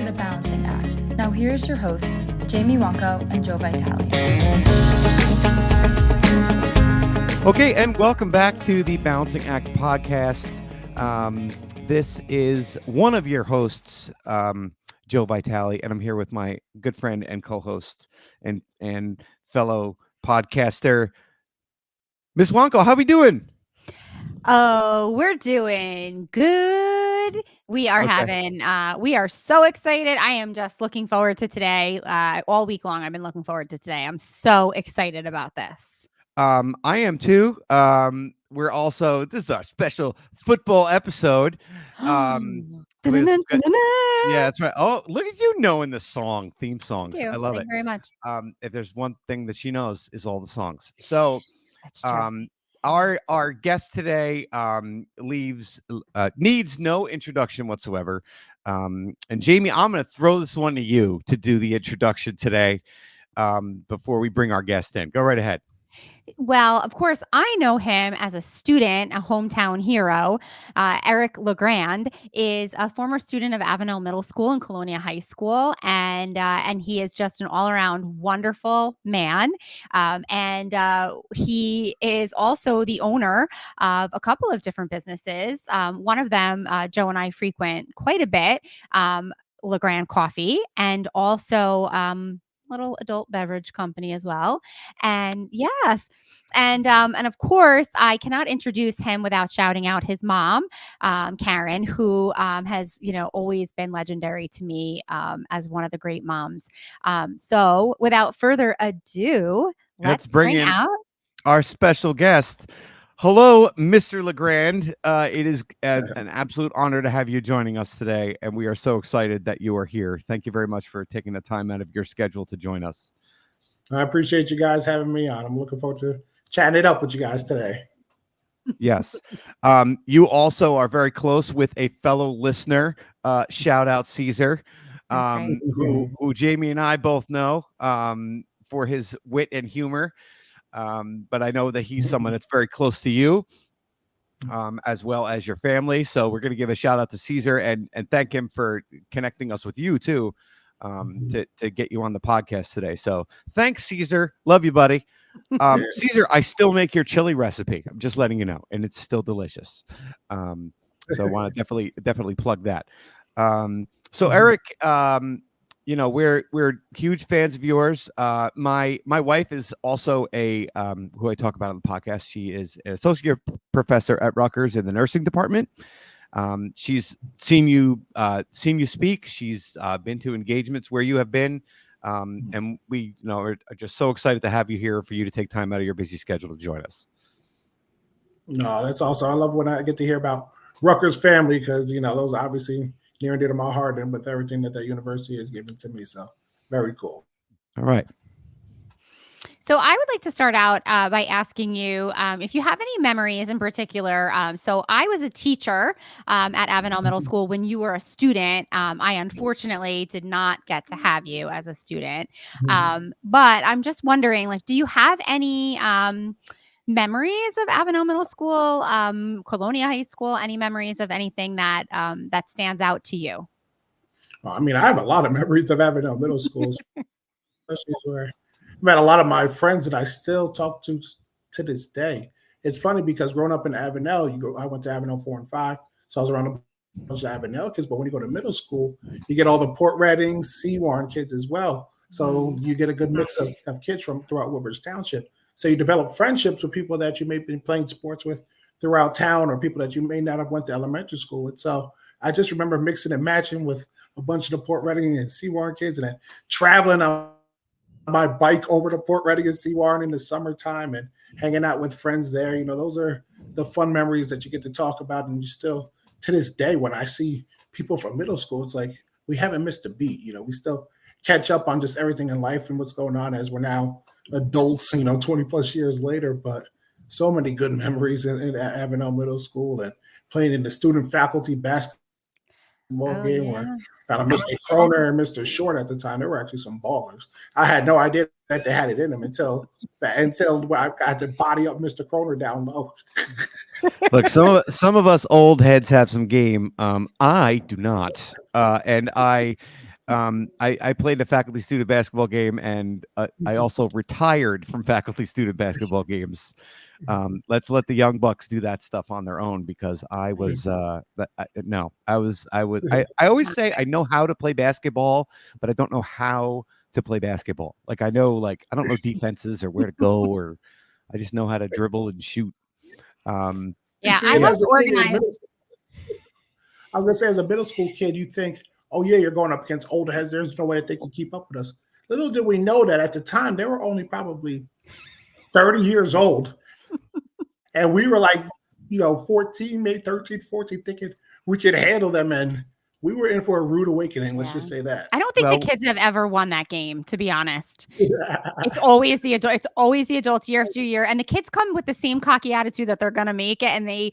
to The Balancing Act. Now here's your hosts, Jamie Wonko and Joe Vitale. Okay, and welcome back to the Balancing Act podcast. This is one of your hosts, Joe Vitale, and I'm here with my good friend and co-host and fellow podcaster, Miss Wonko. How we doing? Oh, we're doing good. We are so excited. I am just looking forward to today. All week long, I've been looking forward to today. I'm so excited about this. I am too. This is our special football episode. Yeah, that's right. Oh, look at you knowing the theme songs. I love it. Thank you very much. If there's one thing that she knows is all the songs. So, That's true. Our guest today needs no introduction whatsoever. And Jamie, I'm going to throw this one to you to do the introduction today before we bring our guest in. Go right ahead. Well, of course, I know him as a student, a hometown hero. Eric LeGrand is a former student of Avenel Middle School and Colonia High School, and he is just an all-around wonderful man. He is also the owner of a couple of different businesses. One of them, Joe and I frequent quite a bit, LeGrand Coffee, and also little adult beverage company as well. And yes. And of course, I cannot introduce him without shouting out his mom, Karen, who has, always been legendary to me as one of the great moms. So without further ado, let's bring out our special guest. Hello, Mr. LeGrand. It is an absolute honor to have you joining us today, and we are so excited that you are here. Thank you very much for taking the time out of your schedule to join us. I appreciate you guys having me on. I'm looking forward to chatting it up with you guys today. Yes. You also are very close with a fellow listener. Shout out Caesar, right. who Jamie and I both know for his wit and humor. But I know that he's someone that's very close to you, as well as your family. So we're going to give a shout out to Caesar and thank him for connecting us with you too, to get you on the podcast today. So thanks, Caesar. Love you, buddy. Caesar, I still make your chili recipe. I'm just letting you know, and it's still delicious. So I want to definitely plug that. So Eric, we're huge fans of yours. My wife is also who I talk about on the podcast. She is an associate professor at Rutgers in the nursing department. She's seen you speak. She's been to engagements where you have been, and we are just so excited to have you here for you to take time out of your busy schedule to join us. No, that's awesome. I love when I get to hear about Rutgers family because those are obviously near and dear to my heart, and with everything that university has given to me. So very cool. All right. So I would like to start out by asking you if you have any memories in particular. So I was a teacher at Avenel Middle School when you were a student. I unfortunately did not get to have you as a student. But I'm just wondering, do you have any memories of Avenel Middle School, Colonia High School, any memories of anything that that stands out to you? Well, I mean, I have a lot of memories of Avenel Middle School, especially where I met a lot of my friends that I still talk to this day. It's funny because growing up in Avenel, I went to Avenel 4 and 5, so I was around a bunch of Avenel kids. But when you go to middle school, you get all the Port Reading, Seawarren kids as well. So you get a good mix of kids from throughout Woodbridge Township. So you develop friendships with people that you may be playing sports with throughout town, or people that you may not have went to elementary school with. So I just remember mixing and matching with a bunch of the Port Reading and Seawarren kids, and then traveling on my bike over to Port Reading and Seawarren in the summertime and hanging out with friends there. Those are the fun memories that you get to talk about. And you still, to this day, when I see people from middle school, it's like we haven't missed a beat. We still catch up on just everything in life and what's going on as we're now adults, 20 plus years later. But so many good memories at Avenel Middle School, and playing in the student faculty basketball game where Mr. Croner and Mr. Short at the time. They were actually some ballers. I had no idea that they had it in them until I had to body up Mr. Croner down low. Look, some of us old heads have some game. I do not, and I I played a faculty student basketball game, and I also retired from faculty student basketball games. Let's let the young bucks do that stuff on their own, because I was no, I always say I know how to play basketball, but I don't know how to play basketball. Like I don't know defenses or where to go, or I just know how to dribble and shoot. Yeah, I was organized. I was gonna say, as a middle school kid, you think, oh yeah, you're going up against older heads. There's no way that they can keep up with us. Little did we know that at the time they were only probably 30 years old. And we were like, 14, maybe 13, 14, thinking we could handle them. And we were in for a rude awakening. Let's just say that. I don't think the kids have ever won that game, to be honest. It's always the adult. It's always the adults year after year, and the kids come with the same cocky attitude that they're gonna make it, and they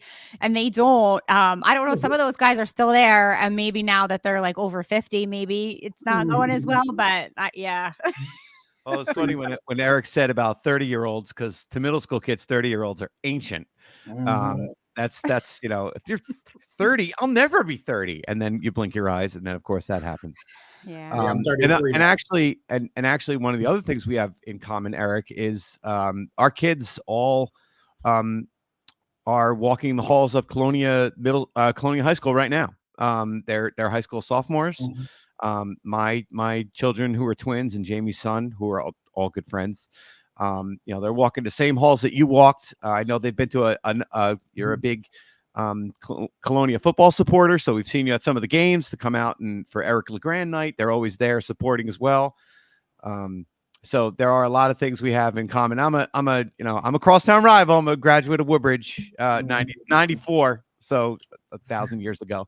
don't. I don't know. Some of those guys are still there, and maybe now that they're like over 50, maybe it's not going as well. But yeah. Well, it's funny when Eric said about 30-year-olds, because to middle school kids, 30-year-olds are ancient. That's if you're 30, I'll never be 30, and then you blink your eyes, and then of course that happens. Yeah. I'm 33 and actually one of the other things we have in common, Eric, is our kids all are walking the halls of Colonia High School right now. They're high school sophomores. My children, who are twins, and Jamie's son, who are all good friends, they're walking the same halls that you walked. I know they've been to you're a big Colonia football supporter, so we've seen you at some of the games to come out, and for Eric LeGrand night, they're always there supporting as well. So there are a lot of things we have in common. I'm a crosstown rival. I'm a graduate of Woodbridge, 94, so 1,000 years ago.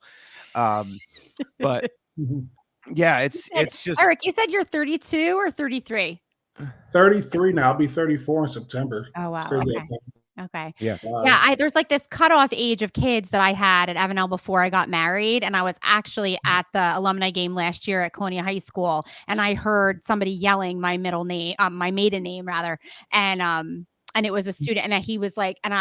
But yeah, it's just, Eric, you said you're 32 or 33? 33 now. I'll be 34 in September. Oh wow. Okay. Yeah. There's like this cutoff age of kids that I had at Avenel before I got married, and I was actually at the alumni game last year at Colonia High School, and I heard somebody yelling my middle name, my maiden name rather, and it was a student, and he was like, and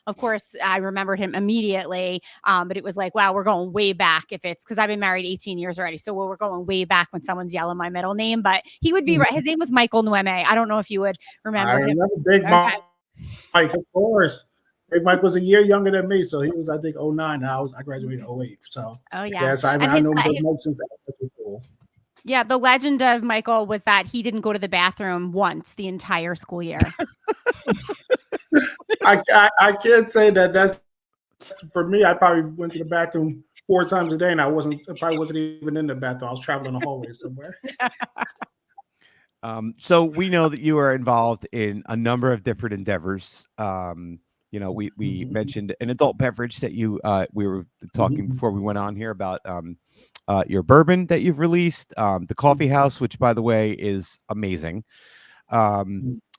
of course I remembered him immediately, but it was like, wow, we're going way back because I've been married 18 years already, so we're going way back when someone's yelling my middle name. But he would be right. His name was Michael Nueme. I don't know if you would remember him. Remember Big Mike, of course. Big Mike was a year younger than me, so he was, I think, 09, and I graduated 08. So yes, I know Big Mike since elementary school. Yeah, the legend of Michael was that he didn't go to the bathroom once the entire school year. I can't say that that's for me. I probably went to the bathroom 4 times a day, and I probably wasn't even in the bathroom. I was traveling the hallway somewhere. So we know that you are involved in a number of different endeavors. We mentioned an adult beverage that we were talking before we went on here about your bourbon that you've released, the coffee house, which by the way is amazing.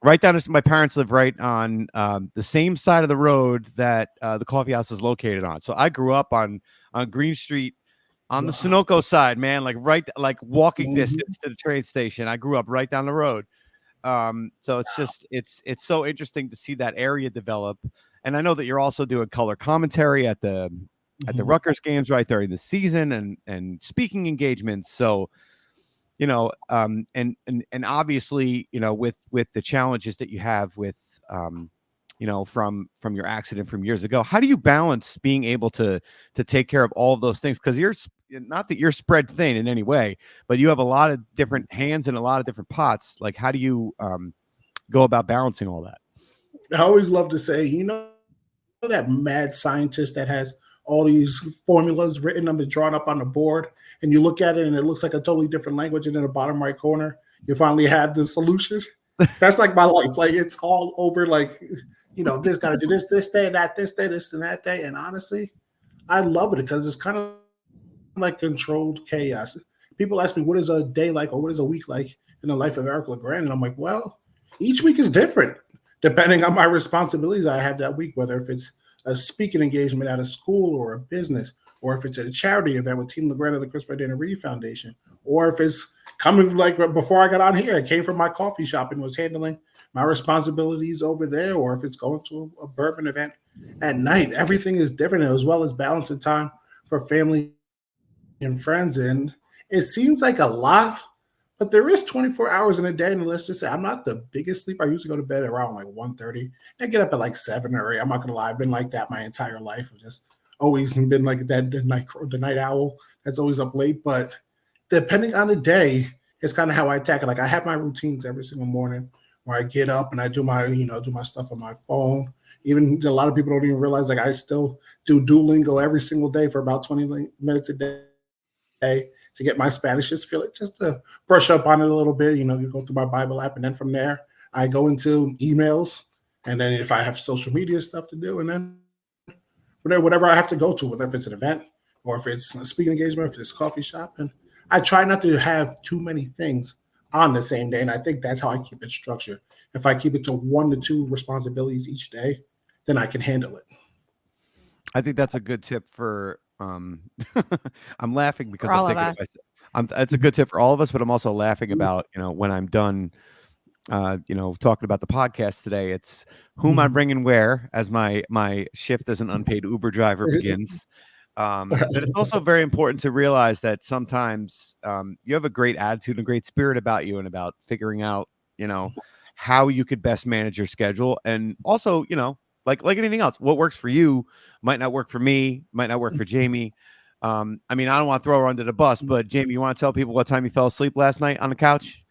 Right down my parents live right on the same side of the road that the coffee house is located on. So I grew up on Green Street on the Sunoco side, man, like walking distance to the train station. I grew up right down the road. So it's just it's so interesting to see that area develop. And I know that you're also doing color commentary at the Rutgers games right during the season, and speaking engagements. So and obviously, with the challenges that you have with from your accident from years ago, how do you balance being able to take care of all of those things? Because you're not that you're spread thin in any way, but you have a lot of different hands and a lot of different pots. Like, how do you go about balancing all that? I always love to say, that mad scientist that has all these formulas written up and drawn up on the board, and you look at it and it looks like a totally different language, and in the bottom right corner, you finally have the solution. That's like my life. Like, it's all over, like, this got to do this day, that this day, this and that day. And honestly, I love it because it's kind of like controlled chaos. People ask me, what is a day like, or what is a week like in the life of Eric LeGrand? And I'm like, well, each week is different depending on my responsibilities I have that week, whether if it's a speaking engagement at a school or a business, or if it's a charity event with Team LeGrand and the Christopher Dana Reed Foundation, or if it's coming, like before I got on here, I came from my coffee shop and was handling my responsibilities over there, or if it's going to a bourbon event at night. Everything is different, as well as balancing time for family and friends. And It seems like a lot, but there is 24 hours in a day. And let's just say I'm not the biggest sleeper. I usually go to bed around like 1:30 and get up at like 7 or 8. I'm not going to lie. I've been like that my entire life. I've just always been like that, the night owl that's always up late. But depending on the day, it's kind of how I attack it. Like I have my routines every single morning where I get up and I do my, do my stuff on my phone. Even a lot of people don't even realize, like I still do Duolingo every single day for about 20 minutes a day to get my Spanish, just to brush up on it a little bit. You go through my Bible app, and then from there I go into emails, and then if I have social media stuff to do, and then from there, whatever I have to go to, whether if it's an event or if it's a speaking engagement, if it's a coffee shop, and I try not to have too many things on the same day, and I think that's how I keep it structured. If I keep it to 1 to 2 responsibilities each day, then I can handle it. I think that's a good tip for I'm laughing because For all I'm of thinking it's a good tip for all of us, but I'm also laughing about, when I'm done talking about the podcast today, it's who am I bringing where as my shift as an unpaid Uber driver begins. But it's also very important to realize that sometimes you have a great attitude and a great spirit about you, and about figuring out, how you could best manage your schedule. And also, like anything else, what works for you might not work for me, might not work for Jamie. I don't want to throw her under the bus, but Jamie, you want to tell people what time you fell asleep last night on the couch?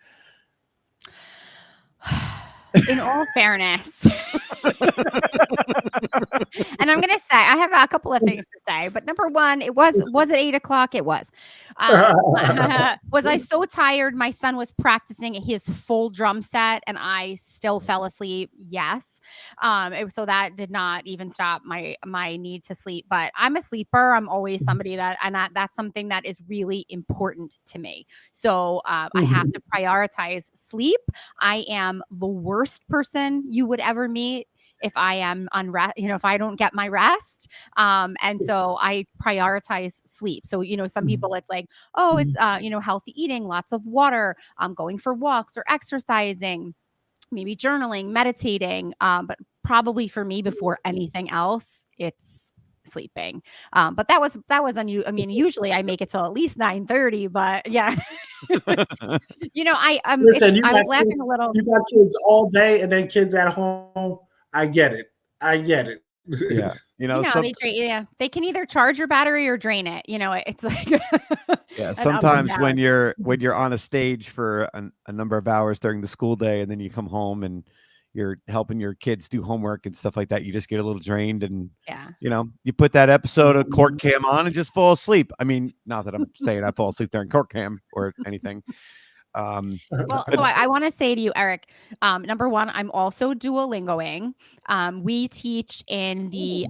In all fairness, and I'm going to say, I have a couple of things to say, but number one, was it 8 o'clock? It was. Was I so tired? My son was practicing his full drum set and I still fell asleep. Yes. So that did not even stop my need to sleep, but I'm a sleeper. I'm always somebody that's something that is really important to me. So I have to prioritize sleep. I am the worst person you would ever meet if I am unrest, if I don't get my rest. And so I prioritize sleep. So, some people, it's like, oh, it's, healthy eating, lots of water, going for walks or exercising, maybe journaling, meditating. But probably for me, before anything else, it's sleeping. But that was unusual. Usually I make it till at least 9:30, but yeah. Listen, I was laughing a little. You got kids all day and then kids at home. I get it. Yeah. They can either charge your battery or drain it. It's like, yeah. Sometimes when you're on a stage for a number of hours during the school day, and then you come home and you're helping your kids do homework and stuff like that, you just get a little drained, and you put that episode of Court Cam on and just fall asleep. Not that I'm saying I fall asleep during Court Cam or anything. So I want to say to you, Eric, number one, I'm also Duolingoing. We teach in the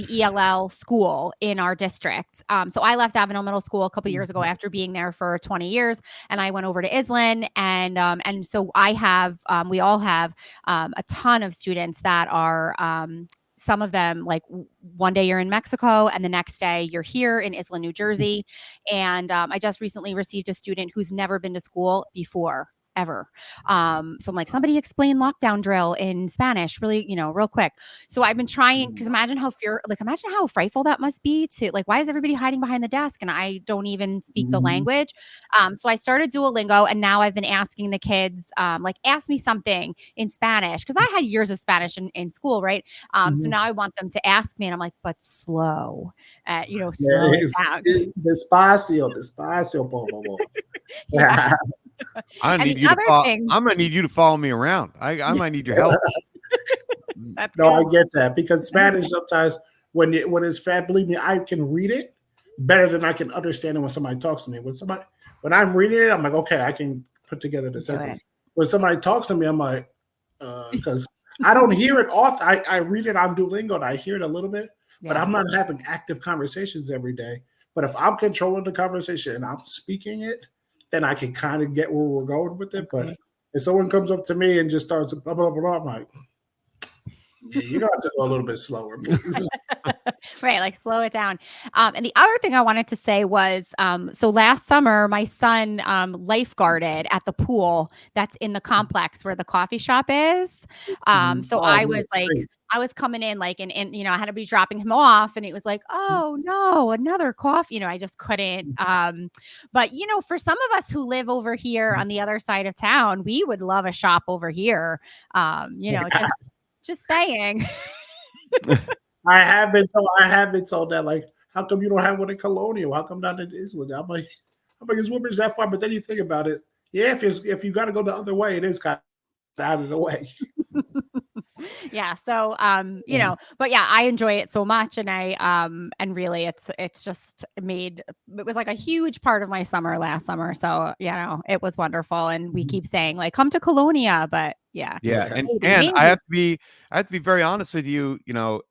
ELL school in our district. So I left Avenel Middle School a couple years ago after being there for 20 years, and I went over to Island, and so we all have a ton of students that are some of them, like one day you're in Mexico and the next day you're here in Island, New Jersey. And I just recently received a student who's never been to school before, ever. So I'm like, somebody explain lockdown drill in Spanish, really, real quick. So I've been trying, because imagine how frightful that must be to, like, why is everybody hiding behind the desk and I don't even speak the language? So I started Duolingo, and now I've been asking the kids, ask me something in Spanish, because I had years of Spanish in school, right? So now I want them to ask me, and I'm like, but slow, slow it down. Despacio, por favor. Yeah. I'm gonna need you to follow me around. I might need your help. That's no, good. I get that, because Spanish sometimes when it's fat, believe me, I can read it better than I can understand it when somebody talks to me. When I'm reading it, I'm like, okay, I can put together the sentence. When somebody talks to me, I'm like, because I don't hear it often. I read it on Duolingo and I hear it a little bit, but I'm not having active conversations every day. But if I'm controlling the conversation and I'm speaking it, then I can kind of get where we're going with it. But if someone comes up to me and just starts blah, blah, blah, blah, I'm like, yeah, you're going to have to go a little bit slower, please. Right, like slow it down. And the other thing I wanted to say was, so last summer, my son lifeguarded at the pool that's in the complex where the coffee shop is. So I was like, I was coming in like, and I had to be dropping him off, and it was like, oh no, another coffee. I just couldn't. But for some of us who live over here on the other side of town, we would love a shop over here. Just saying. I have been told that, like, how come you don't have one in Colonial? How come not in Island? I'm like, it's Woodbridge that far, but then you think about it. Yeah, if you got to go the other way, it is kind of out of the way. Yeah. So, but yeah, I enjoy it so much. And and really it's just it was like a huge part of my summer last summer. So, it was wonderful. And we keep saying like, come to Colonia, but yeah. Yeah. And I have to be very honest with you,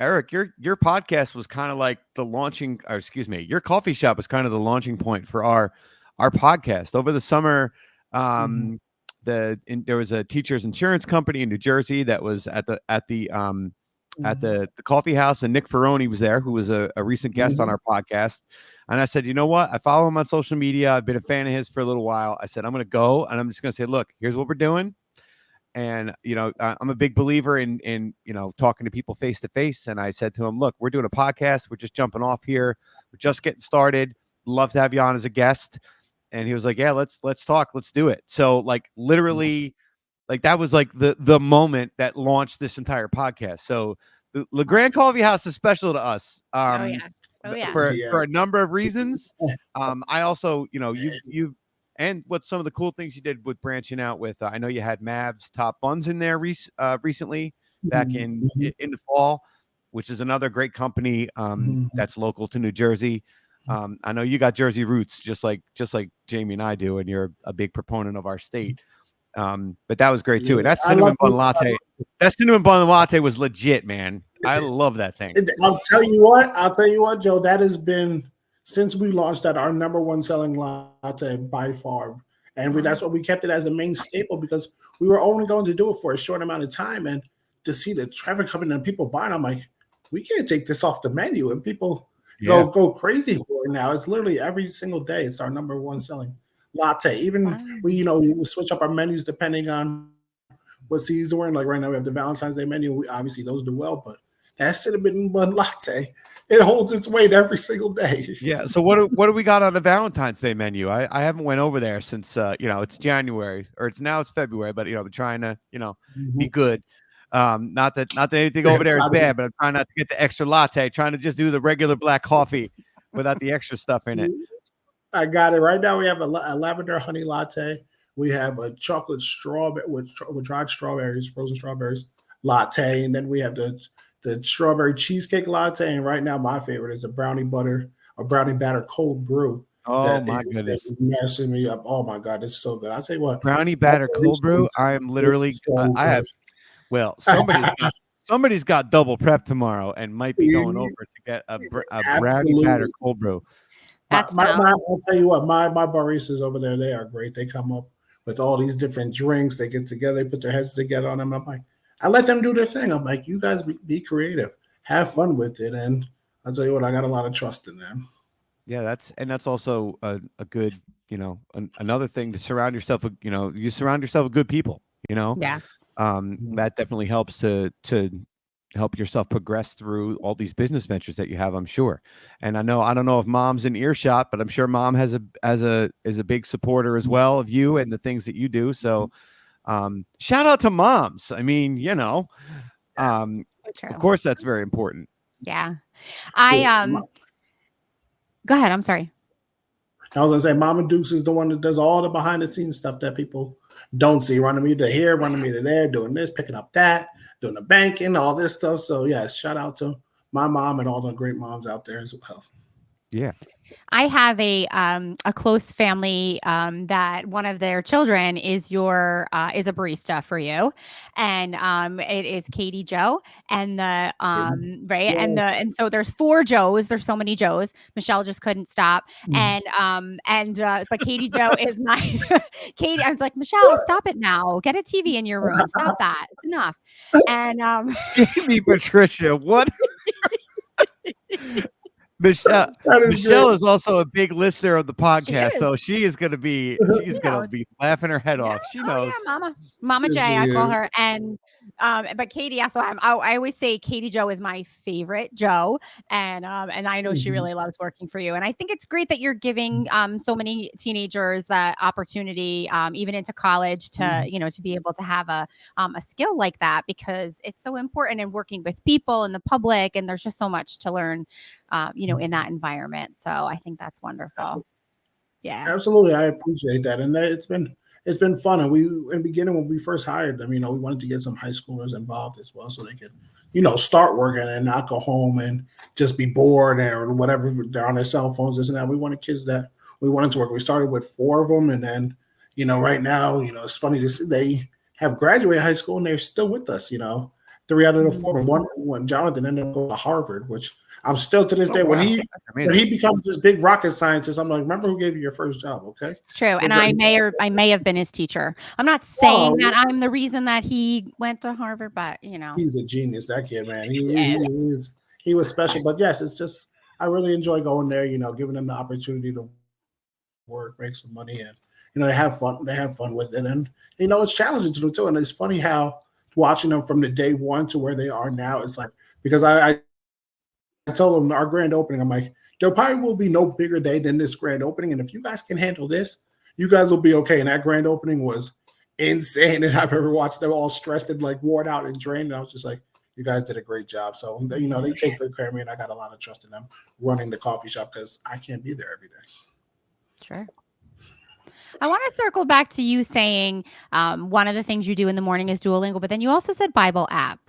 Eric, your podcast was kind of like your coffee shop was kind of the launching point for our podcast over the summer. There was a teacher's insurance company in New Jersey that was at the coffee house, and Nick Ferroni was there, who was a recent guest on our podcast. And I said, you know what? I follow him on social media. I've been a fan of his for a little while. I said, I'm going to go and I'm just going to say, look, here's what we're doing. And, I'm a big believer in talking to people face to face. And I said to him, look, we're doing a podcast. We're just jumping off here. We're just getting started. Love to have you on as a guest. And he was like, yeah, let's talk. Let's do it. So like literally like that was like the moment that launched this entire podcast. So the LeGrand Coffee House is special to us. For a number of reasons. I also, you and what some of the cool things you did with branching out with, I know you had Mav's Top Buns in there recently back in the fall, which is another great company that's local to New Jersey. I know you got Jersey roots, just like Jamie and I do, and you're a big proponent of our state. But that was great too. And that cinnamon bun latte was legit, man. I love that thing. I'll tell you what, Joe, that has been, since we launched that, our number one selling latte by far. And that's what we kept it as a main staple, because we were only going to do it for a short amount of time. And to see the traffic coming and people buying, I'm like, we can't take this off the menu. And people go crazy for it now. It's literally every single day. It's our number one selling latte. Even we switch up our menus depending on what season we're in. Like right now we have the Valentine's Day menu. Obviously those do well, but that cinnamon bun latte, it holds its weight every single day. Yeah. So what do we got on the Valentine's Day menu? I haven't went over there since it's January, or it's February, but I'm trying to be good. Not that anything over there is bad, but I'm trying not to get the extra latte, trying to just do the regular black coffee without the extra stuff in it. I got it. Right now we have a lavender honey latte. We have a chocolate strawberry with dried strawberries, frozen strawberries latte. And then we have the strawberry cheesecake latte. And right now my favorite is the brownie batter cold brew. Oh my goodness. Messing me up. Oh my God. It's so good. I'll tell you what. Brownie batter cold brew. I am literally, I have, well, somebody's got double prep tomorrow and might be going over to get a brownie batter cold brew. I'll tell you what, my baristas over there, they are great. They come up with all these different drinks. They get together, they put their heads together on them. I'm like, I let them do their thing. I'm like, you guys be creative, have fun with it. And I'll tell you what, I got a lot of trust in them. Yeah, that's also a good, another thing to surround yourself with, you surround yourself with good people, Yes. That definitely helps to help yourself progress through all these business ventures that you have, I'm sure. And I don't know if Mom's in earshot, but I'm sure Mom is a big supporter as well of you and the things that you do. So shout out to moms. I mean, of course that's very important. Yeah. Go ahead. I'm sorry. I was gonna say Mama Dukes is the one that does all the behind the scenes stuff that people don't see. Running me to here, running me to there, doing this, picking up that, doing the banking, all this stuff. So yes, shout out to my mom and all the great moms out there as well. Yeah. I have a close family that one of their children is a barista for you, and it is Katie Joe, and and so there's 4 Joes. There's so many Joes. Michelle just couldn't stop, but Katie Joe is my Katie. I was like, Michelle, stop it now. Get a TV in your room. Stop that. It's enough. And Patricia, what? Michelle is also a big listener of the podcast, is. so she's gonna be laughing her head off. She knows. Yeah, Mama Yes, J, she I call is. her. And but Katie also, I always say Katie Joe is my favorite Joe, and I know she really loves working for you. And I think it's great that you're giving so many teenagers that opportunity, even into college, to to be able to have a skill like that, because it's so important in working with people in the public, and there's just so much to learn, in that environment. So I think that's wonderful. Yeah. Absolutely, I appreciate that, and it's been fun. And we in the beginning when we first hired them, we wanted to get some high schoolers involved as well, so they could, start working and not go home and just be bored or whatever. They're on their cell phones, this and that. We wanted kids that we wanted to work. We started with 4 of them, and then right now, it's funny to see they have graduated high school and they're still with us. 3 out of the 4. And one Jonathan ended up going to Harvard, which I'm still to this day when he becomes this big rocket scientist, I'm like, remember who gave you your first job? Okay, it's true. And I may have been his teacher. I'm not saying that I'm the reason that he went to Harvard, but he's a genius. That kid, man, he was special. But yes, it's just I really enjoy going there. Giving them the opportunity to work, make some money, and they have fun. They have fun with it, and it's challenging to them too. And it's funny how watching them from the day one to where they are now. It's like, because I told them our grand opening, I'm like, there probably will be no bigger day than this grand opening. And if you guys can handle this, you guys will be okay. And that grand opening was insane. And I've ever watched them all stressed and like worn out and drained. And I was just like, you guys did a great job. So, they take good care of me, and I got a lot of trust in them running the coffee shop because I can't be there every day. Sure. I want to circle back to you saying one of the things you do in the morning is Duolingo, but then you also said Bible app.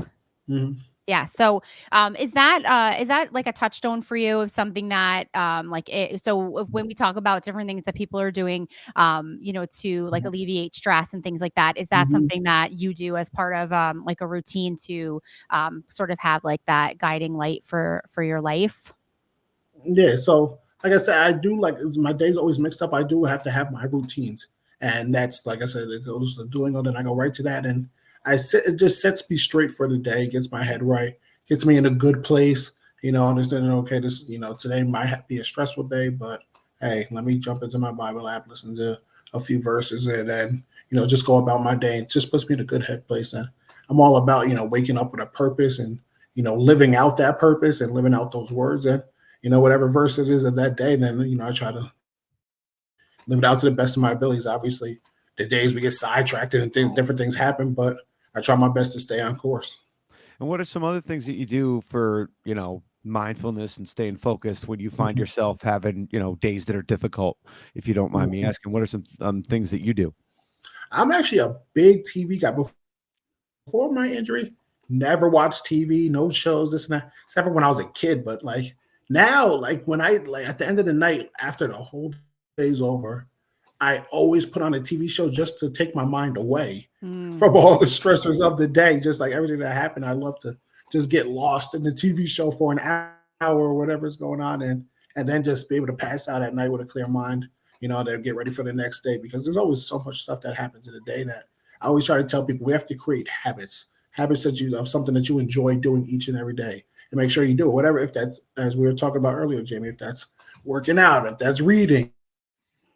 Mm-hmm. Yeah. So is that like a touchstone for you of something that so when we talk about different things that people are doing, to like alleviate stress and things like that, is that something that you do as part of like a routine to sort of have like that guiding light for your life? Yeah. So like I said, I do my days always mixed up. I do have to have my routines. And that's, like I said, it goes to Duolingo, then I go right to that. And it just sets me straight for the day, gets my head right, gets me in a good place, understanding, okay, this, today might be a stressful day, but hey, let me jump into my Bible app, listen to a few verses, and then, just go about my day. It just puts me in a good head place. And I'm all about, waking up with a purpose and, living out that purpose and living out those words. And, whatever verse it is of that day, then, I try to live it out to the best of my abilities. Obviously, the days we get sidetracked and different things happen, but I try my best to stay on course. And what are some other things that you do for, mindfulness and staying focused when you find yourself having, days that are difficult? If you don't mind me asking, what are some things that you do? I'm actually a big TV guy. Before my injury, never watched TV, no shows, this and that, except for when I was a kid. But like now, like when I at the end of the night, after the whole day's over, I always put on a TV show just to take my mind away from all the stressors of the day. Just like everything that happened, I love to just get lost in the TV show for an hour or whatever's going on, and then just be able to pass out at night with a clear mind, to get ready for the next day. Because there's always so much stuff that happens in a day that I always try to tell people we have to create habits of something that you enjoy doing each and every day, and make sure you do it. Whatever, if that's, as we were talking about earlier, Jamie, if that's working out, if that's reading,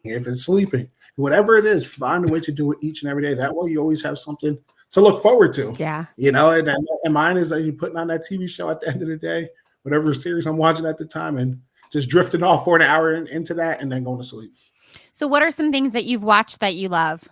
if it's sleeping, whatever it is, find a way to do it each and every day. That way you always have something to look forward to. Yeah. And mine is that you're putting on that TV show at the end of the day, whatever series I'm watching at the time, and just drifting off for an hour into that and then going to sleep. So what are some things that you've watched that you love?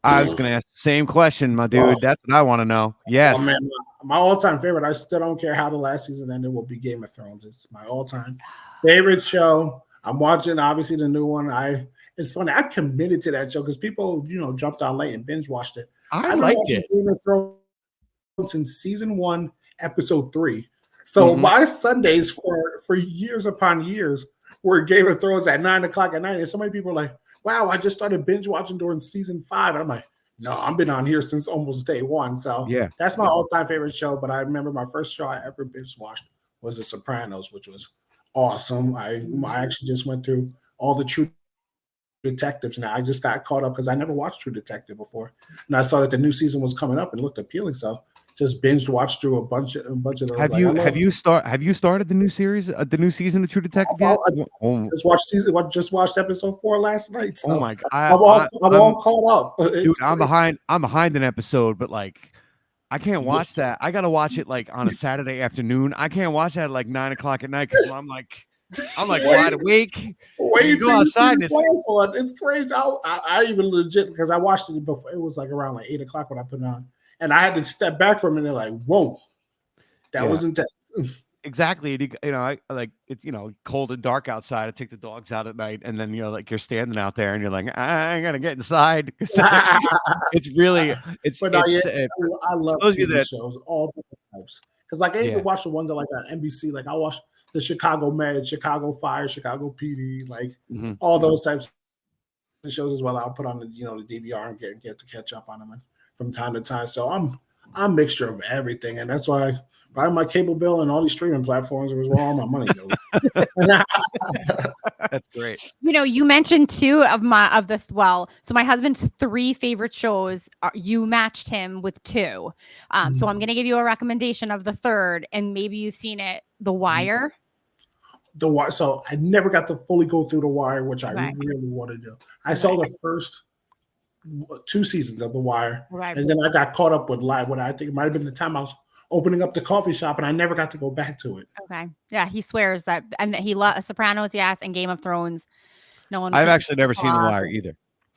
I was going to ask the same question, my dude. That's what I want to know. Yes. Oh, man, my all-time favorite, I still don't care how the last season ended, will be Game of Thrones. It's my all-time favorite show. I'm watching, obviously, the new one. It's funny. I committed to that show because people, jumped on late and binge watched it. I liked it. Game of Thrones since season 1, episode 3. So my Sundays for years upon years were Game of Thrones at 9:00 at night. And so many people are like, wow, I just started binge watching during season 5. I'm like, no, I've been on here since almost day 1. So yeah, that's my all-time favorite show. But I remember my first show I ever binge watched was The Sopranos, which was awesome. I actually just went through all the True Detectives now. I just got caught up because I never watched True Detective before. And I saw that the new season was coming up and it looked appealing. So just binge watched through a bunch of those. Have you started the new series, the new season of True Detective yet? Just watched episode 4 last night. So oh my god, I'm all caught up. Dude, I'm behind an episode, but like I can't watch that. I gotta watch it like on a Saturday afternoon. I can't watch that at like 9 o'clock at night because I'm like wide awake. Wait till you see this last one. It's crazy. I even legit because I watched it before. It was like around like 8 o'clock when I put it on, and I had to step back from it and like, whoa, that was intense. Exactly. I like it's cold and dark outside. I take the dogs out at night, and then like you're standing out there, and you're like, I gotta get inside. It's really I love TV shows, all different types. Because like I even watch the ones that like on NBC. Like I watch the Chicago Med, Chicago Fire, Chicago PD, like all those types of shows as well. I'll put on the the DVR and get to catch up on them from time to time. So I'm a mixture of everything, and that's why I buy my cable bill and all these streaming platforms is where all my money goes. That's great. You mentioned two of so my husband's 3 favorite shows. You matched him with 2. So I'm going to give you a recommendation of the third, and maybe you've seen it, The Wire. The Wire. So I never got to fully go through The Wire, which I really want to do. I saw the first 2 seasons of The Wire, and then I got caught up with live. What I think it might have been the time I was opening up the coffee shop, and I never got to go back to it. Okay. Yeah, he swears that, and he loves Sopranos, yes, and Game of Thrones. No one. I've actually never seen The Wire either.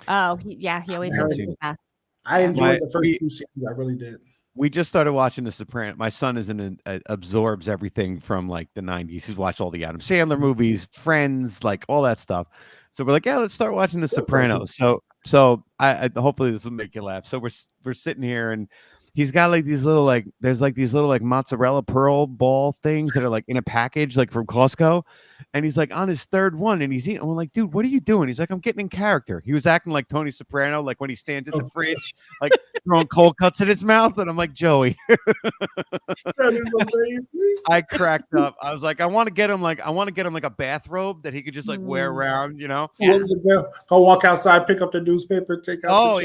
Oh, he always says it's the best. I enjoyed the first 2 seasons. I really did. We just started watching The Sopranos. My son absorbs everything from like the 90s. He's watched all the Adam Sandler movies, Friends, like all that stuff. So we're like, yeah, let's start watching The Sopranos. So I hopefully this will make you laugh. So we're sitting here, and he's got like these little there's like these little mozzarella pearl ball things that are like in a package like from Costco, and he's like on his 3rd one, and he's eating. I'm like, dude, what are you doing? He's like, I'm getting in character. He was acting like Tony Soprano, like when he stands at the fridge, like throwing cold cuts in his mouth, and I'm like, Joey. That is amazing. I cracked up. I was like, I want to get him like a bathrobe that he could just like wear around, Yeah. Go walk outside, pick up the newspaper, take out.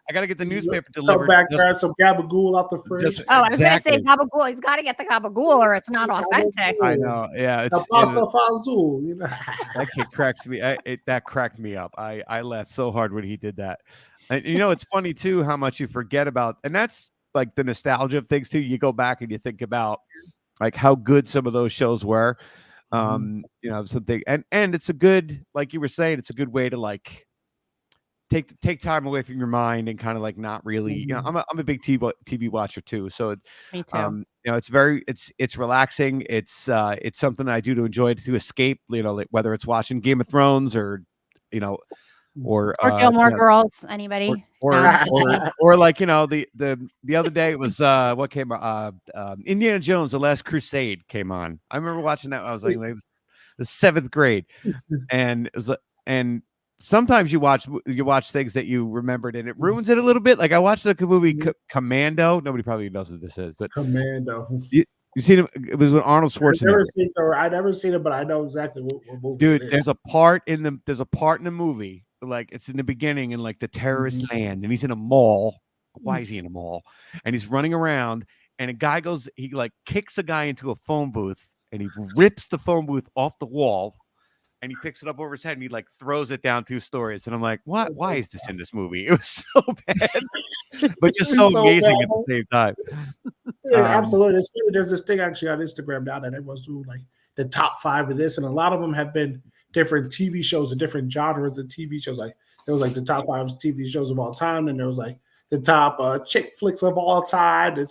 I gotta get the newspaper delivered. Come back, grab some gabagool out the fridge. I was gonna say gabagool. He's got to get the gabagool, or it's not authentic. I know. Yeah, it's pasta fazool. That kid cracks me. That cracked me up. I laughed so hard when he did that. And it's funny too how much you forget about, and that's like the nostalgia of things too. You go back and you think about like how good some of those shows were. Something, and it's a good, like you were saying, it's a good way to like take time away from your mind and kind of like not really. I'm a big TV watcher too, so me too. It's relaxing. It's something I do to enjoy, to escape. Like whether it's watching Game of Thrones or Gilmore Girls, anybody, or like the other day it was what came Indiana Jones: The Last Crusade came on. I remember watching that when I was like the 7th grade, and it was and sometimes you watch things that you remembered and it ruins it a little bit. Like I watched the movie Commando. Nobody probably knows what this is, but Commando. You seen it? It was with Arnold Schwarzenegger. I've never seen it, but I know exactly what movie. Dude, there's a part in the movie, like it's in the beginning in like the terrorist land, and he's in a mall. Why is he in a mall? And he's running around, and a guy he like kicks a guy into a phone booth, and he rips the phone booth off the wall. And he picks it up over his head and he like throws it down 2 stories. And I'm like, what? Why is this in this movie? It was so bad, but just so amazing at the same time. Yeah, absolutely. There's this thing actually on Instagram now that everyone's doing like the top 5 of this, and a lot of them have been different TV shows and different genres of TV shows. Like there was like the top 5 TV shows of all time, and there was like the top chick flicks of all time.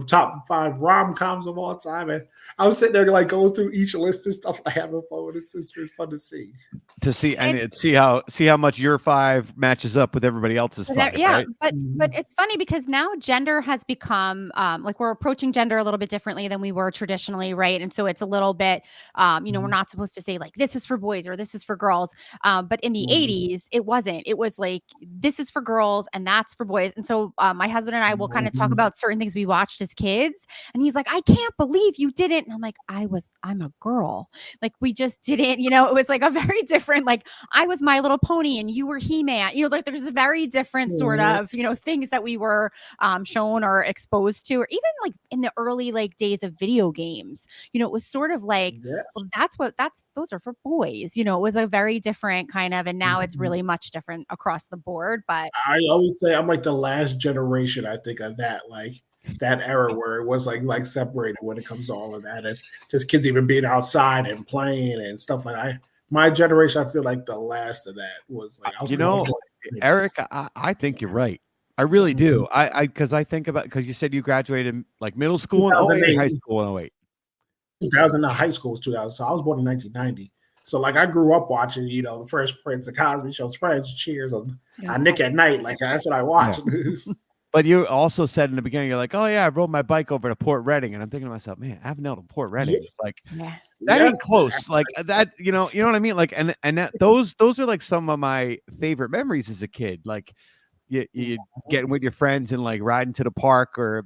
Top 5 rom-coms of all time, and I was sitting there like going through each list and stuff. I having fun with it. It's been fun to see and see how much your 5 matches up with everybody else's 5. Yeah, right? but it's funny because now gender has become like we're approaching gender a little bit differently than we were traditionally, right? And so it's a little bit we're not supposed to say like this is for boys or this is for girls, but in the 80s it wasn't. It was like this is for girls and that's for boys. And so my husband and I will kind of talk about certain things we watch watched as kids. And he's like, I can't believe you didn't. And I'm like, I'm a girl. Like, we just didn't, it was like a very different, like, I was My Little Pony and you were He-Man. Like, there's a very different sort of, things that we were shown or exposed to, or even like in the early like days of video games, it was sort of like, well, those are for boys, it was a very different kind of, and now it's really much different across the board. But I always say I'm like the last generation, I think, of that, like that era where it was like separated when it comes to all of that, and just kids even being outside and playing and stuff like that. My generation, I feel like the last of that was like, Eric, I think you're right. I really do. Because I think about, because you said you graduated like middle school in 08, high school in 08. 2000, high school was 2000. So I was born in 1990. So like I grew up watching, the Fresh Prince, the Cosby Show, Friends, Cheers, on Nick at Night. Like that's what I watched. Yeah. But you also said in the beginning, you're like, oh yeah, I rode my bike over to Port Reading, and I'm thinking to myself, man, Avenel to Port Reading, it's like that ain't close, like that, you know what I mean, like, and that, those are like some of my favorite memories as a kid, like you getting with your friends and like riding to the park, or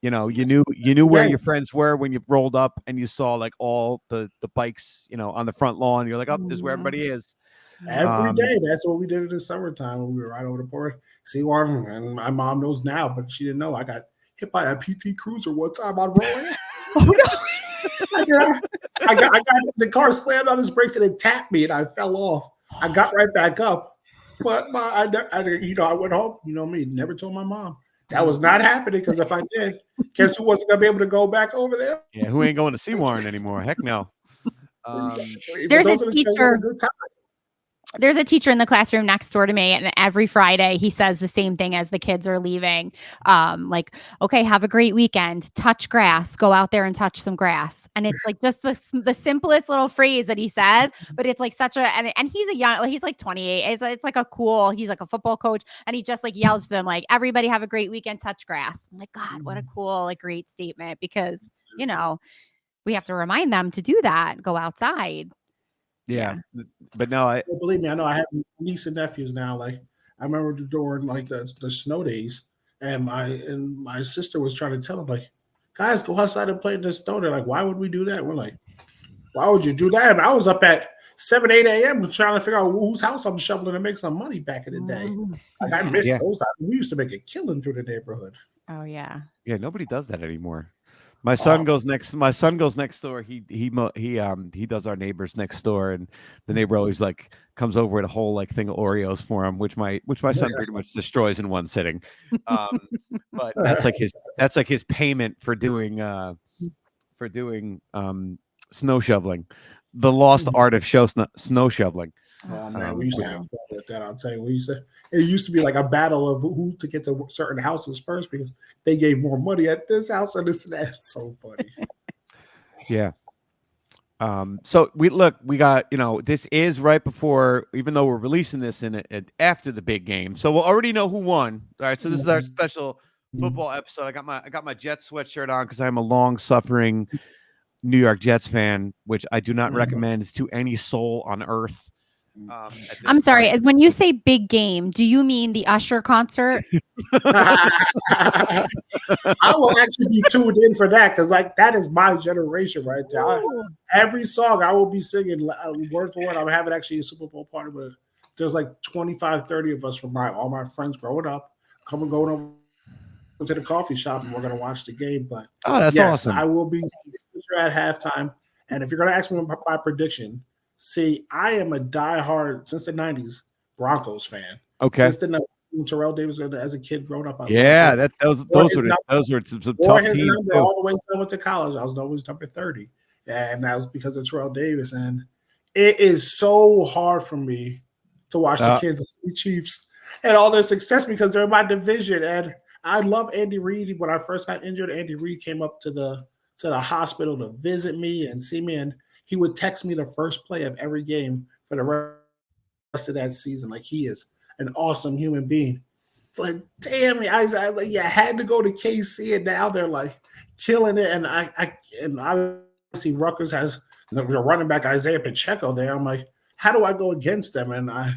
you knew where your friends were when you rolled up and you saw like all the bikes, on the front lawn. You're like, oh, this is where everybody is. Every day. That's what we did in the summertime when we were right over the port. Seawater, and my mom knows now, but she didn't know. I got hit by a PT Cruiser one time on rolling. Oh no! I got the car slammed on his brakes and it tapped me and I fell off. I got right back up, but I went home. You know me, never told my mom. That was not happening, because if I did, guess who wasn't gonna be able to go back over there? Yeah, who ain't going to Seawarren anymore? Heck no. There's a teacher in the classroom next door to me, and every Friday he says the same thing as the kids are leaving. Like, okay, have a great weekend. Touch grass. Go out there and touch some grass. And it's like just the simplest little phrase that he says, but it's like such a, and he's like 28. It's like he's like a football coach, and he just like yells to them like, everybody have a great weekend. Touch grass. I'm like, God, what a cool, like, great statement, because we have to remind them to do that. Go outside. Yeah. But no, believe me, I know I have nieces and nephews now. Like I remember during like the snow days, and my sister was trying to tell them, like, guys, go outside and play in the snow. They're like, why would we do that? We're like, why would you do that? And I was up at 7, 8 a.m. trying to figure out whose house I'm shoveling to make some money back in the day. Like I miss those times. We used to make a killing through the neighborhood. Oh yeah. Yeah, nobody does that anymore. My son goes next door. He does our neighbors next door, and the neighbor always like comes over with a whole like thing of Oreos for him, which my son pretty much destroys in one sitting. But that's like his payment for doing snow shoveling, the lost art of snow shoveling. Oh man, we used to have fun with that. I'll tell you, it used to be like a battle of who to get to certain houses first, because they gave more money at this house and this and that. It's so funny. Yeah. So we got, this is right before, even though we're releasing this after the big game, so we'll already know who won. All right, so this is our special football episode. I got my Jets sweatshirt on because I'm a long-suffering New York Jets fan, which I do not recommend to any soul on earth. I'm sorry. Point. When you say big game, do you mean the Usher concert? I will actually be tuned in for that, because like that is my generation right there. Every song I will be singing word for word. I'm having actually a Super Bowl party where there's like 25, 30 of us from all my friends growing up going over to the coffee shop, and we're going to watch the game. But that's awesome. I will be at halftime. And if you're going to ask me my prediction, see, I am a diehard since the 90s Broncos fan. Okay. Since the Terrell Davis as a kid growing up. Those were some tough teams. All the way until I went to college, I was always number 30. And that was because of Terrell Davis. And it is so hard for me to watch the Kansas City Chiefs and all their success, because they're in my division. And I love Andy Reid. When I first got injured, Andy Reid came up to the hospital to visit me and see me, and he would text me the first play of every game for the rest of that season. Like, he is an awesome human being. But damn it, I was like, I had to go to KC, and now they're like killing it. And I see Rutgers has the running back Isaiah Pacheco there. I'm like, how do I go against them? And I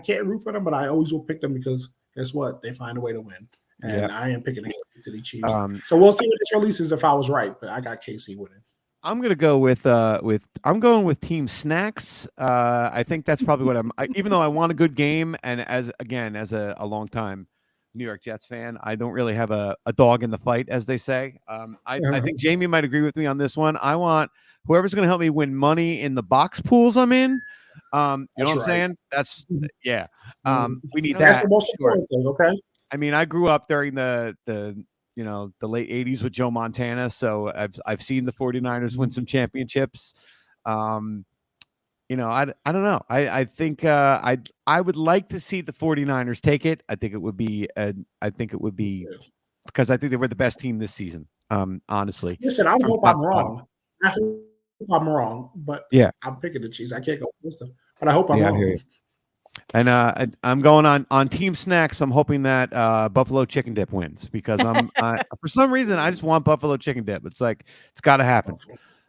can't root for them, but I always will pick them, because guess what? They find a way to win. And I am picking the Kansas City Chiefs. Um, So we'll see what this releases if I was right, but I got KC winning. I'm gonna go with I'm going with Team Snacks. I think that's probably what even though I want a good game, and as a long time New York Jets fan, I don't really have a dog in the fight, as they say. I think Jamie might agree with me on this one. I want whoever's going to help me win money in the box pools I'm in. You know what I'm saying? That's yeah. We need that. That's the most important thing. Okay. I mean, I grew up during the late 80s with Joe Montana, so I've seen the 49ers win some championships. I don't know. I think I would like to see the 49ers take it. I think it would be because I think they were the best team this season. Honestly. Listen, I hope I'm wrong. I hope I'm wrong, but yeah, I'm picking the Chiefs. I can't go against them, but I hope I'm wrong. I hear you. And I'm going on Team Snacks. I'm hoping that Buffalo Chicken Dip wins because for some reason I just want Buffalo Chicken Dip. It's like it's got to happen.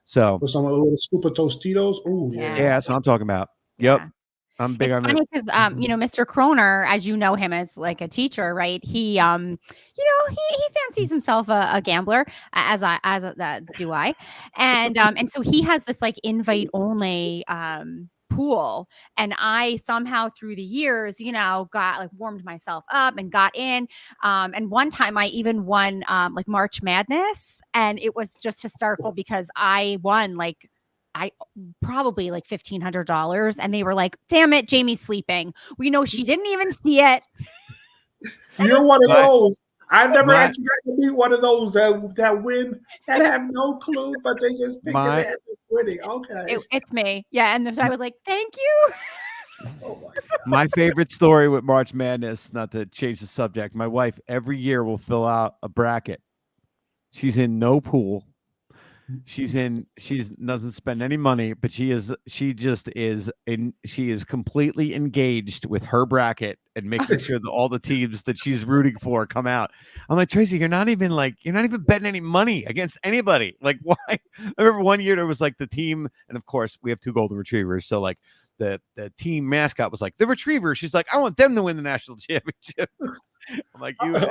So with some little scoop of Tostitos. Oh yeah, that's what I'm talking about. Yep. Yeah. I'm big on it. Funny because Mr. Kroner, as you know him as like a teacher, right? He he fancies himself a gambler, as do I, and so he has this like invite only pool, and I somehow through the years got like warmed myself up and got in, and one time I even won like March Madness, and it was just hysterical because I won like probably like $1,500, and they were like, damn it, Jamie's sleeping, we know she didn't even see it. You're one of those. I've never actually got to meet one of those that win that have no clue, but they just pick it and winning. Okay, it's me. Yeah, and I was like, thank you. My favorite story with March Madness, not to change the subject, my wife every year will fill out a bracket. She's in no pool. She doesn't spend any money, but she is completely engaged with her bracket and making sure that all the teams that she's rooting for come out. I'm like, Tracy, you're not even betting any money against anybody. Like, why? I remember one year there was like the team, and of course we have 2 golden retrievers, so like the team mascot was like the retriever. She's like, I want them to win the national championship. I'm like, and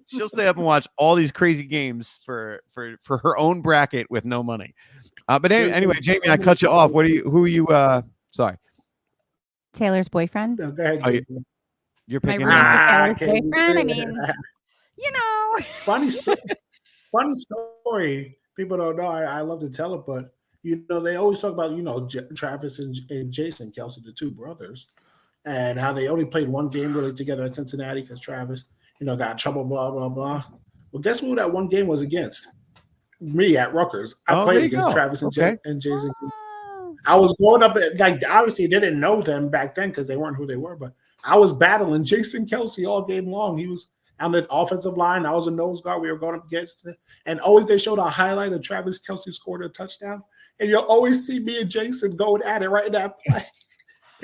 she'll stay up and watch all these crazy games for her own bracket with no money. But anyway, Jamie, I cut you off. Who are you? Sorry, Taylor's boyfriend. No, go ahead, you're picking Taylor's boyfriend. I mean, funny story. People don't know. I love to tell it, but they always talk about Travis and Jason Kelce, the 2 brothers, and how they only played one game really together at Cincinnati because Travis, got in trouble, blah, blah, blah. Well, guess who that one game was against? Me at Rutgers. I played against Travis and Jason. I was going up, obviously didn't know them back then because they weren't who they were, but I was battling Jason Kelce all game long. He was on the offensive line. I was a nose guard. We were going up against it. And always they showed a highlight of Travis Kelce scored a touchdown. And you'll always see me and Jason going at it right in that play.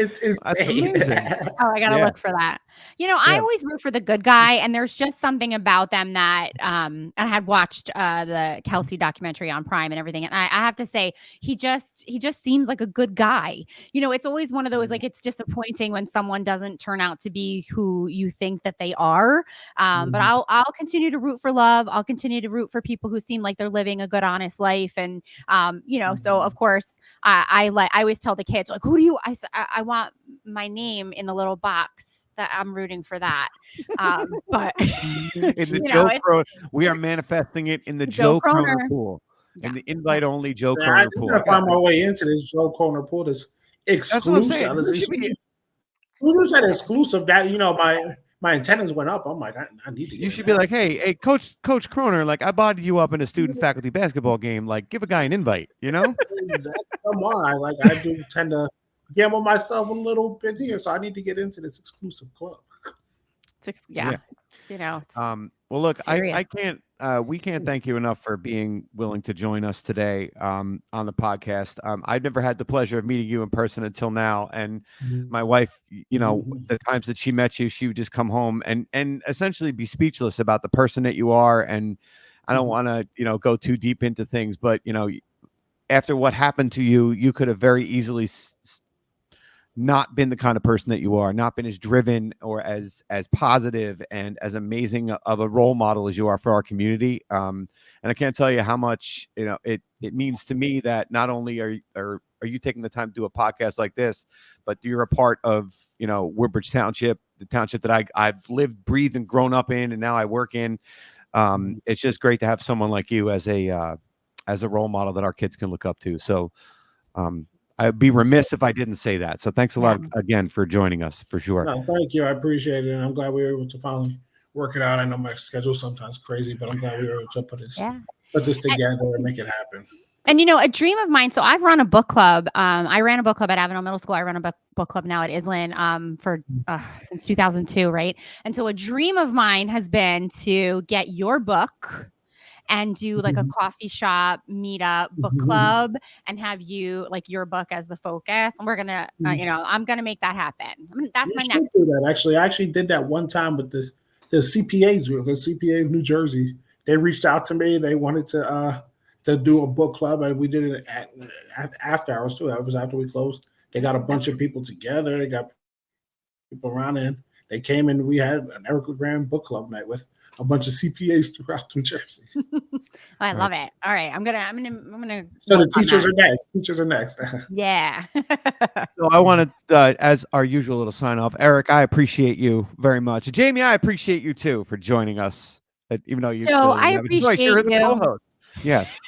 It's amazing. Oh, I gotta look for that. I always root for the good guy, and there's just something about them that and I had watched the Kelce documentary on Prime and everything, and I have to say he just seems like a good guy. It's always one of those, like, it's disappointing when someone doesn't turn out to be who you think that they are. But I'll continue to root for love. I'll continue to root for people who seem like they're living a good, honest life, and so of course I always tell the kids, like, who do you I want my name in the little box that I'm rooting for that. But in the Joe Croner, we are manifesting it in the Joe Croner pool. In the invite only Joe Croner pool. I'm gonna find my way into this Joe Croner pool. This exclusive. Who said exclusive? That my antennas went up. I'm like, I need to. You should be like, hey, Coach Croner, like, I bought you up in a student faculty basketball game. Like, give a guy an invite. Exactly. Come on, I do tend to gamble myself a little bit here, so I need to get into this exclusive club. Well, look, I can't. We can't thank you enough for being willing to join us today on the podcast. I've never had the pleasure of meeting you in person until now, and my wife, the times that she met you, she would just come home and essentially be speechless about the person that you are. And I don't want to, go too deep into things, but after what happened to you, you could have very easily not been the kind of person that you are, not been as driven or as positive and as amazing of a role model as you are for our community. And I can't tell you how much, it means to me that not only are you taking the time to do a podcast like this, but you're a part of, Woodbridge Township, the township that I've lived, breathed, and grown up in, and now I work in. It's just great to have someone like you as a role model that our kids can look up to. So I'd be remiss if I didn't say that. So thanks a lot again for joining us, for sure. No, thank you. I appreciate it. And I'm glad we were able to finally work it out. I know my schedule's sometimes crazy, but I'm glad we were able to put this together and make it happen. And, a dream of mine. So I've run a book club. I ran a book club at Avenel Middle School. I run a book club now at Island since 2002. Right. And so a dream of mine has been to get your book and do like a coffee shop meetup book club and have you like your book as the focus. And we're going to, I'm going to make that happen. That's my next. Do that. Actually, I actually did that one time with the CPAs group, the CPA of New Jersey. They reached out to me. They wanted to do a book club, and we did it at after hours too. That was after we closed. They got a bunch of people together. They got people around in. They came and we had an Eric LeGrand book club night with a bunch of CPAs throughout New Jersey. I love it. All right. I'm gonna. So the teachers are next. Teachers are next. Yeah. So I want to, as our usual little sign off, Eric, I appreciate you very much. Jamie, I appreciate you too for joining us. Even though you, I appreciate you. The co-host. Yes.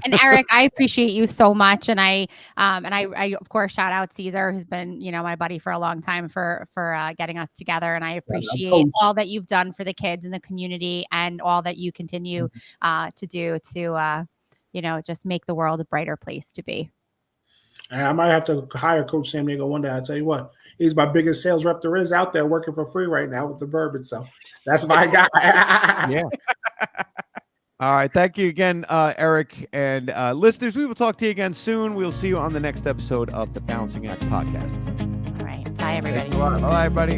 And Eric, I appreciate you so much. And I of course shout out Caesar, who's been, my buddy for a long time for getting us together. And I appreciate all that you've done for the kids in the community and all that you continue to do to, just make the world a brighter place to be. I might have to hire Coach Sam Diego one day. I tell you what, he's my biggest sales rep there is out there working for free right now with the bourbon. So that's my guy. Yeah. All right. Thank you again, Eric. And listeners, we will talk to you again soon. We'll see you on the next episode of the Balancing Act podcast. All right. Bye, everybody. Bye, everybody.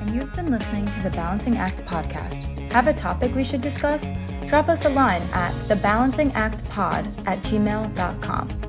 And you've been listening to the Balancing Act podcast. Have a topic we should discuss? Drop us a line at thebalancingactpod@gmail.com.